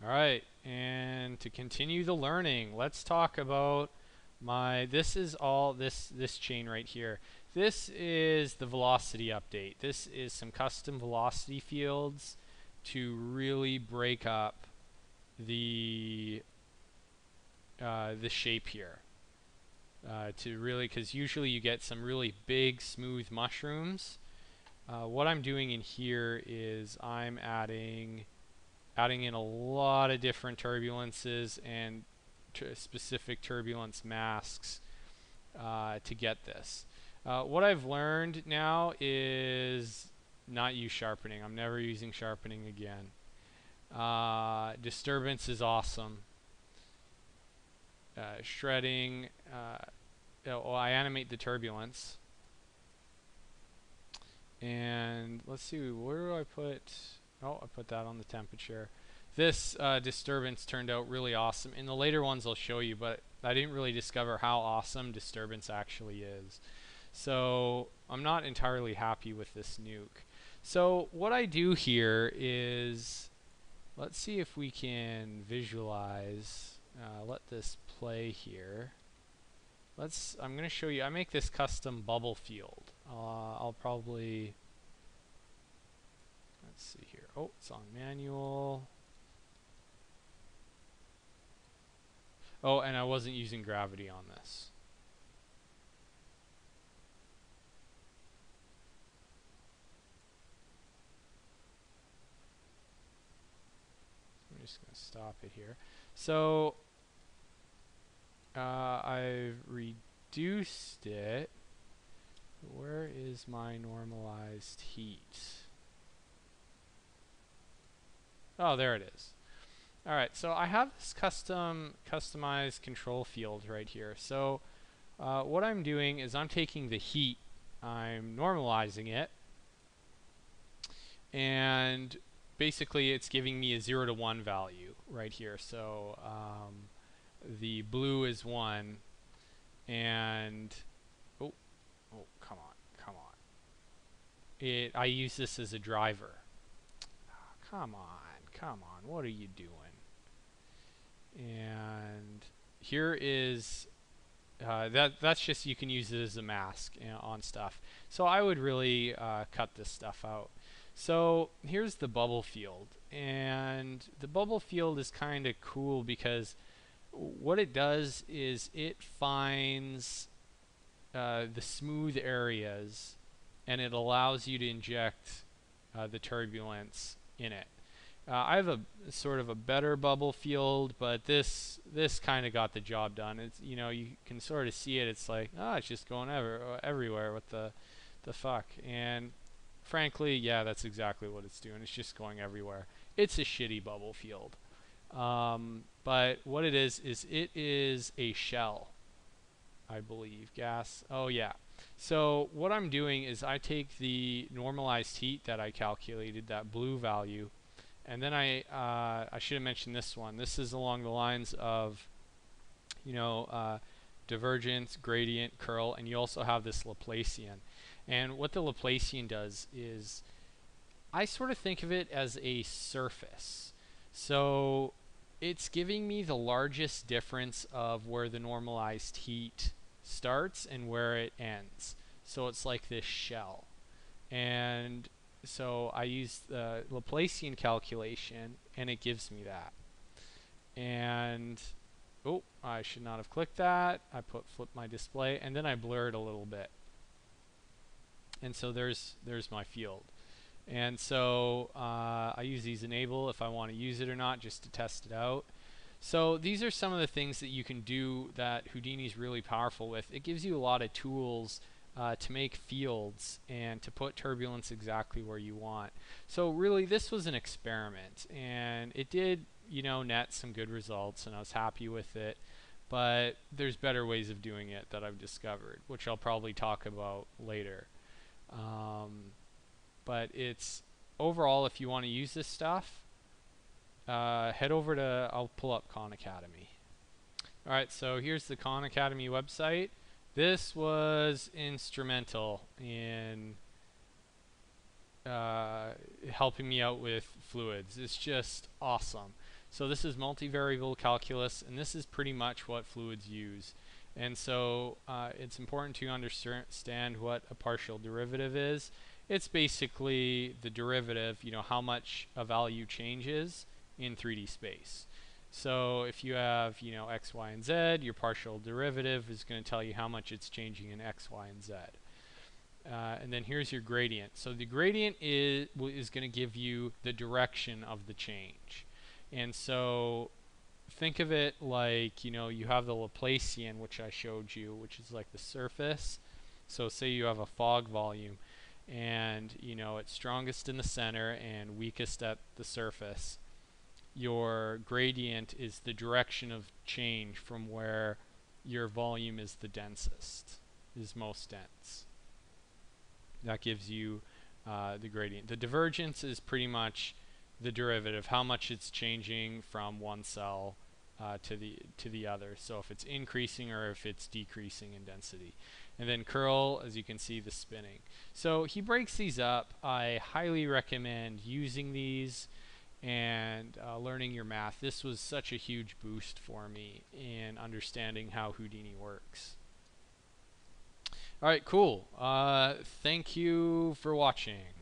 Alright, and to continue the learning, let's talk about this is all this chain right here. This is the velocity update. This is some custom velocity fields to really break up the shape here. Because usually you get some really big smooth mushrooms. What I'm doing in here is I'm adding in a lot of different turbulences and specific turbulence masks to get this. What I've learned now is not use sharpening. I'm never using sharpening again. Disturbance is awesome. Shredding. I animate the turbulence. And let's see, where do I put... Oh, I put that on the temperature. This disturbance turned out really awesome. In the later ones I'll show you, but I didn't really discover how awesome disturbance actually is. So I'm not entirely happy with this nuke. So what I do here is, let's see if we can visualize. Let this play here. I'm going to show you. I make this custom bubble field. I'll probably... Let's see here. Oh, it's on manual. Oh, and I wasn't using gravity on this. I'm just going to stop it here. So, I've reduced it. Where is my normalized heat? Oh, there it is. Alright, so I have this customized control field right here. So what I'm doing is I'm taking the heat, I'm normalizing it, and basically it's giving me a 0 to 1 value right here. So the blue is 1, and oh, come on. I use this as a driver. Come on, what are you doing? And here is that's just, you can use it as a mask on stuff. So I would really cut this stuff out. So here's the bubble field, and the bubble field is kind of cool because what it does is it finds the smooth areas, and it allows you to inject the turbulence in it. I have a sort of a better bubble field, but this kind of got the job done. It's, you know, you can sort of see it. It's like, oh, it's just going everywhere. What the fuck? And frankly, yeah, that's exactly what it's doing. It's just going everywhere. It's a shitty bubble field. But what it is it is a shell, I believe. Gas. Oh yeah. So what I'm doing is I take the normalized heat that I calculated, that blue value, and then I should have mentioned this one. This is along the lines of, you know, divergence, gradient, curl, and you also have this Laplacian. And what the Laplacian does is, I sort of think of it as a surface. So it's giving me the largest difference of where the normalized heat starts and where it ends. So it's like this shell. And so I use the Laplacian calculation, and it gives me that. And oh, I should not have clicked that. I flip my display, and then I blur it a little bit. And so there's my field. And so I use these enable if I want to use it or not, just to test it out. So these are some of the things that you can do that Houdini is really powerful with. It gives you a lot of tools to make fields and to put turbulence exactly where you want. So really, this was an experiment, and it did, you know, net some good results, and I was happy with it. But there's better ways of doing it that I've discovered, which I'll probably talk about later. But it's overall, if you want to use this stuff, head over to, I'll pull up Khan Academy. Alright, so here's the Khan Academy website. This was instrumental in helping me out with fluids. It's just awesome. So this is multivariable calculus, and this is pretty much what fluids use. And so it's important to understand what a partial derivative is. It's basically the derivative, how much a value changes in 3D space. So if you have, x, y, and z, your partial derivative is going to tell you how much it's changing in x, y, and z. And then here's your gradient. So the gradient is going to give you the direction of the change. And so think of it like, you have the Laplacian, which I showed you, which is like the surface. So say you have a fog volume, and it's strongest in the center and weakest at the surface. Your gradient is the direction of change from where your volume is the densest, is most dense. That gives you the gradient. The divergence is pretty much the derivative, how much it's changing from one cell to the other. So if it's increasing or if it's decreasing in density. And then curl, as you can see, the spinning. So he breaks these up. I highly recommend using these and learning your math. This was such a huge boost for me in understanding how Houdini works. All right, cool. Thank you for watching.